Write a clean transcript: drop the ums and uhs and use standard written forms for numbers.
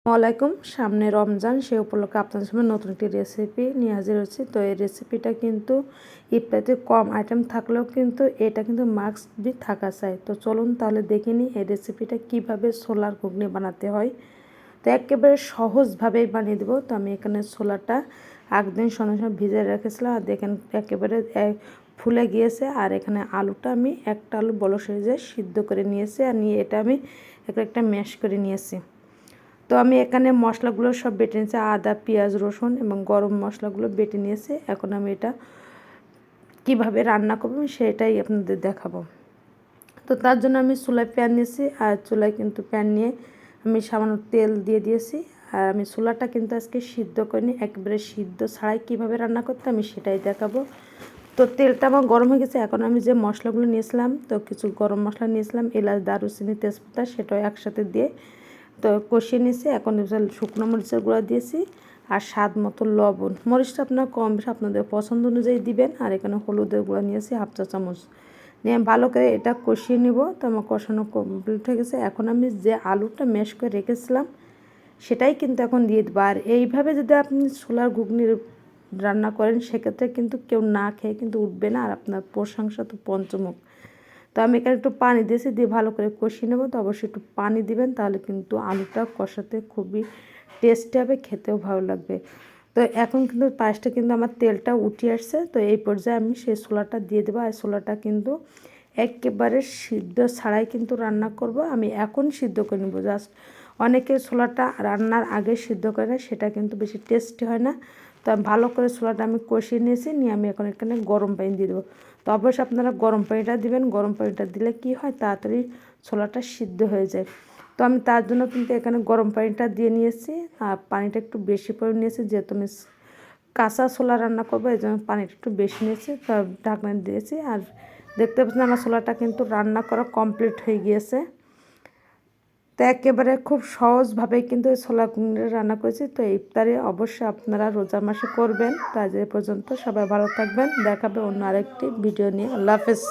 ওয়ালাইকুম। সামনে রমজান, সে উপলক্ষে আপনাদের সামনে নতুন একটি রেসিপি নিয়ে হাজির হচ্ছি। তো এই রেসিপিটা কিন্তু ইফতারিতে কম আইটেম থাকলেও কিন্তু এটা কিন্তু মাস্ট বি থাকা চাই। তো চলুন তাহলে দেখে নিই এই রেসিপিটা কিভাবে ছোলার ঘুগনি বানাতে হয়। তো একেবারে সহজভাবেই বানিয়ে দেবো। তো আমি এখানে ছোলাটা একদিন সন্ধ্যার সময় ভিজে রেখেছিলাম, আর দেখেন একেবারে ফুলে গিয়েছে। আর এখানে আলুটা আমি একটা আলু বড় সাইজে সিদ্ধ করে নিয়েছি, আর নিয়ে এটা আমি একটা ম্যাশ করে নিয়েছি। তো আমি এখানে মশলাগুলো সব বেটে নিয়েছি, আদা, পেঁয়াজ, রসুন এবং গরম মশলাগুলো বেটে নিয়েছি। এখন আমি এটা কিভাবে রান্না করব সেটাই আপনাদের দেখাবো। তো তার জন্য আমি চুলায় প্যান নিয়েছি, আর চুলায় কিন্তু প্যান নিয়ে আমি সামান্য তেল দিয়ে দিয়েছি। আর আমি চুলাটা কিন্তু আজকে সিদ্ধ করিনি, একেবারে সিদ্ধ ছাড়াই কীভাবে রান্না করতে আমি সেটাই দেখাবো। তো তেলটা আমার গরম হয়ে গেছে। এখন আমি যে মশলাগুলো নিয়েছিলাম, তো কিছু গরম মশলা নিয়েছিলাম, এলাচ, দারুচিনি, তেজপাতা, সেটাও একসাথে দিয়ে তো কষিয়ে নিয়েছি। এখন শুকনো মরিচের গুঁড়া দিয়েছি, আর স্বাদ মতো লবণ। মরিচটা আপনার কম বেশি আপনাদের পছন্দ অনুযায়ী দিবেন। আর এখানে হলুদের গুঁড়া নিয়েছি 1/2 চা চামচ, নিয়ে ভালো করে এটা কষিয়ে নেব। তো আমার কষানো কমপ্লিট হয়ে গেছে। এখন আমি যে আলুটা ম্যাশ করে রেখেছিলাম সেটাই কিন্তু এখন দিয়ে দেবো। আর এইভাবে যদি আপনি ছোলার ঘুগনি রান্না করেন সেক্ষেত্রে কিন্তু কেউ না খেয়ে কিন্তু উঠবে না, আর আপনার প্রশংসা তো পঞ্চমুখ। তো আমি এখানে একটু পানি দিয়েছি, দিয়ে ভালো করে কষিয়ে নেবো। তো অবশ্যই একটু পানি দিবেন, তাহলে কিন্তু আলুটা কষাতে খুবই টেস্টি হবে, খেতেও ভালো লাগবে। তো এখন কিন্তু পায়েসটা কিন্তু আমার তেলটা উঠিয়ে আসছে। তো এই পর্যায়ে আমি সেই ছোলাটা দিয়ে দেবো। আর ছোলাটা কিন্তু একেবারে সিদ্ধ ছাড়াই কিন্তু রান্না করব। আমি এখন সিদ্ধ করে নেবো জাস্ট। অনেকে ছোলাটা রান্নার আগে সিদ্ধ করে, সেটা কিন্তু বেশি টেস্টি হয় না। তো ভালো করে ছোলাটা আমি কষিয়ে নিয়েছি, নিয়ে আমি এখন এখানে গরম পানি দিয়ে দেবো। তো অবশ্যই আপনারা গরম পানিটা দিবেন। গরম পানিটা দিলে কি হয়, তাড়াতাড়ি ছোলাটা সিদ্ধ হয়ে যায়। তো আমি তার জন্য কিন্তু এখানে গরম পানিটা দিয়ে নিয়েছি, আর পানিটা একটু বেশি করে নিয়েছি, যেহেতু আমি কাঁচা ছোলা রান্না করবো, এই জন্য পানিটা একটু বেশি নিয়েছি। তো ঢাকনা দিয়েছি, আর দেখতে পাচ্ছেন আমার ছোলাটা কিন্তু রান্না করা কমপ্লিট হয়ে গিয়েছে। তো একেবারে খুব সহজভাবেই কিন্তু এই ছোলা ঘুগনি রান্না করেছি। তো ইফতারে অবশ্যই আপনারা রোজা মাসে করবেন। তো আজ এ পর্যন্ত, সবাই ভালো থাকবেন। দেখাবে অন্য আরেকটি ভিডিও নিয়ে। আল্লাহ হাফেজ।